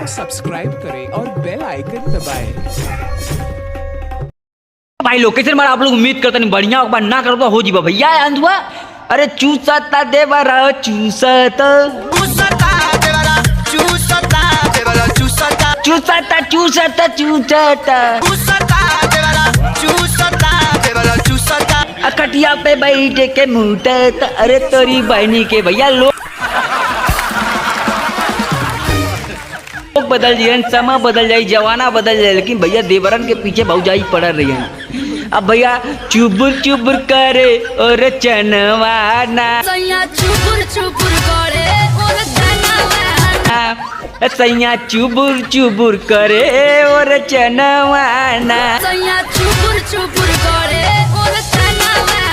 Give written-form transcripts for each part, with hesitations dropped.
लोग सब्सक्राइब करें और बेल आइकन दबाएं। भाई लोकेशन में आप लोग उम्मीद करते नहीं बढ़िया बात ना करो तो हो जीवा भैया अंधुआ। अरे चूसता देवरा चूसता चूसता चूसता चूसता अकटिया पे बैठ के मुँहता। अरे तोरी बहनी के भैया लोग बदल जाए, समय बदल जाए, जवाना बदल जाए, लेकिन भैया देवरन के पीछे भौजाई पड़ रही है। अब भैया चुबुर चुबुर करे और चनवाना चुबुर चुबुर करे और चनवाना सैया चुबुर चुबुर करे और चनवाना चुबुर चुबुर करे और चनवाना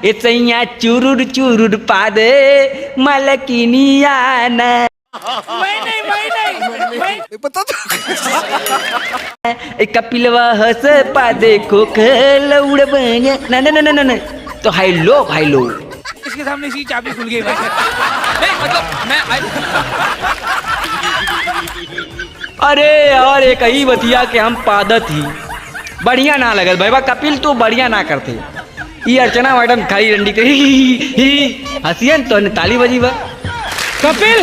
ए सैया चुरुर चुरुर पा दे मलकिनियाना। मैं पता कपिलवा हंस पा देखो लौड़ बन ना ना ना ना ना तो हाइलो हाइलो इसके सामने सी चाबी खुल गई। नहीं मतलब मैं अरे और एक ही बतिया के हम पादत ही बढ़िया ना लगल भाई कपिल तो बढ़िया ना करते। ये अर्चना मैडम खाली रंडी करी हंसियन तो ताली बजी बा। कपिल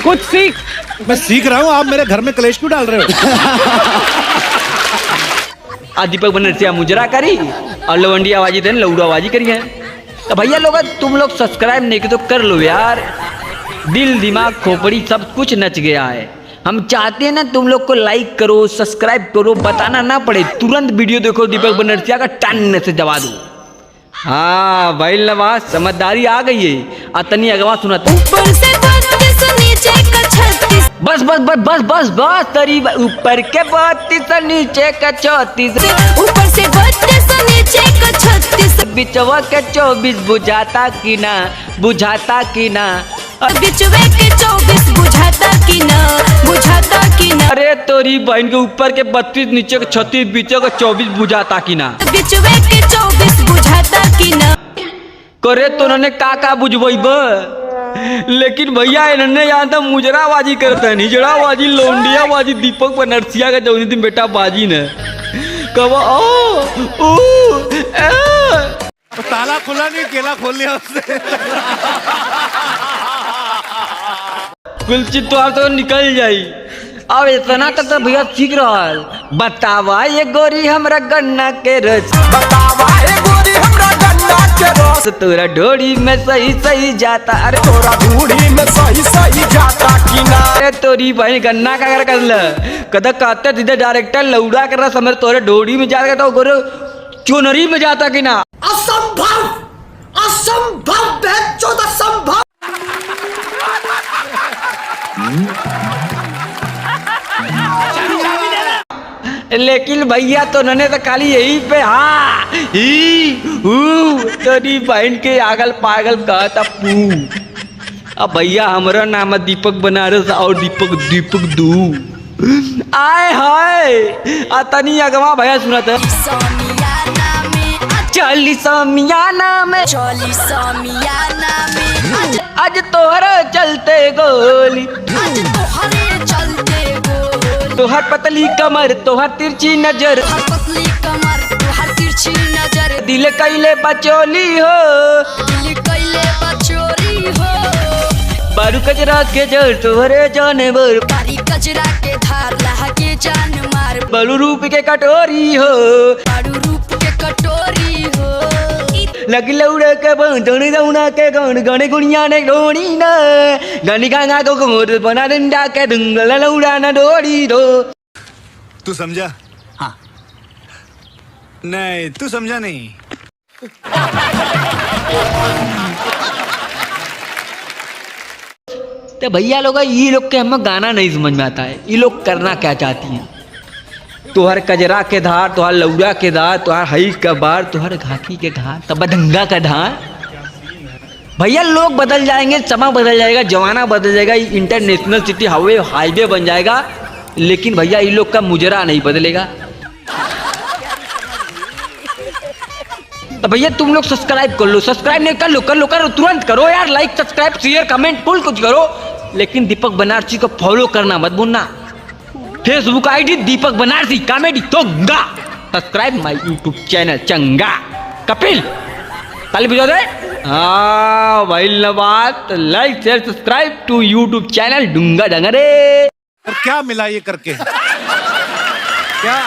कुछ सीख। मैं सीख रहा हूँ, आप मेरे घर में कलेश क्यों डाल रहे हो? आज दीपक बनर्जिया मुजरा करी और लवंडी आवाजी थे लौड़ा आवाजी करी है। तो भैया लोग तुम लोग सब्सक्राइब नहीं किए तो कर लो यार। दिल दिमाग खोपड़ी सब कुछ नच गया है। हम चाहते हैं ना तुम लोग को लाइक करो सब्सक्राइब करो, बताना ना पड़े, तुरंत वीडियो देखो दीपक बनर्जिया का टन से दबा दो। हाँ भाई नवाज समझदारी आ गई है। अतनी अगवा सुना ऊपर से 32 नीचे का 36 बस बस बस बस बस बस तरी ऊपर के 32 नीचे का 34 ऊपर से 32 नीचे का 36 बिचवा के 24 बुझाता कि ना बुझाता कि ना बिचवे के 24 बुझाता कि ना बुझाता कि ना अरे तोरी बहन के ऊपर के 32 नीचे के 36 बीचे के 24 बुझाता कि ना बिचवे के 24 बुझाता कि ना करे तो उन्होंने का बुझबई ब लेकिन भैया इन्होंने यहाँ तक मुजराबाजी करता है निजराबाजी लौंडियाबाजी दीपक बनर्जिया का जौनी दिन बेटा बाजी ने कब तो ताला खुला नहीं, केला खोल लिया उसने। कुलचित तो निकल जाई। अब इतना तक तो भैया सीख रहा है। बतावा ये गोरी हमरा गन्ना के रस बतावा ये गोरी हमरा गन्ना के रस तोरा ढोड़ी में सही सही जाता। अरे तोरा ढोड़ी में सही सही जाता कि ना अरे तोरी भाई गन्ना का अगर कर ल कदा कहते सीधे डायरेक्टर लौड़ा कर रहा समझ तोरे ढोड़ी में जाता तो गोरे चुनरी में जाता कि ना। असंभव असंभव बेचौद असंभव। लेकिन भैया तो उन्होंने तो खाली यही पे हाँ ही तोरी बहन के आगल पागल कहता पू। अब भैया हमारा नाम है दीपक बनारस और दीपक दीपक दू आए हाय अतनी अगवा भैया सुना था समियाना में चली समियाना में चली समियाना में आज तोहरा चलते गोली आज तोहरे चलते गोली तोहर पतली कमर तोहर तिरछी नजर हर पतली कमर तोहर तिरछी नजर दिल कैले बचोली हो दिल कैले बचोरी हो बारू कचरा के जड़ तोहरे जाने बर कारी कचरा के धार लहके जान मार बलू रूप के कटोरी हो बारू रूप के कटोरी हो लगी लौड़ा के बंधन दौना के गण गण गुड़िया ने डोरी न गनी गांगा को घोर बना डंडा के दंगल लौड़ा न डोरी दो। तू समझा? हाँ। नहीं तू समझा नहीं। तो भैया लोग ये लोग के हमें गाना नहीं समझ में आता है। ये लोग करना क्या चाहती हैं? तोहर कजरा के धार तोहर लौड़ा के धार तोहर हई का बार तोहर घाकी के घाट तब बदंगा का धार। भैया लोग बदल जाएंगे, समय बदल जाएगा, जमाना बदल जाएगा, इंटरनेशनल सिटी हाईवे बन जाएगा, लेकिन भैया ये लोग का मुजरा नहीं बदलेगा। तो भैया तुम लोग सब्सक्राइब कर लो, सब्सक्राइब नहीं कर लो तुरंत करो यार, लाइक सब्सक्राइब शेयर कमेंट फुल कुछ करो, लेकिन दीपक बनर्जी को फॉलो करना मत भूलना। Facebook ID Deepak Banarasi comedy तोंगा, सब्सक्राइब माय यूट्यूब चैनल चंगा कपिल, ताली बजा दे। हाँ भाई बात, like share subscribe to YouTube channel डूंगा डंगरे। और क्या मिला ये करके? क्या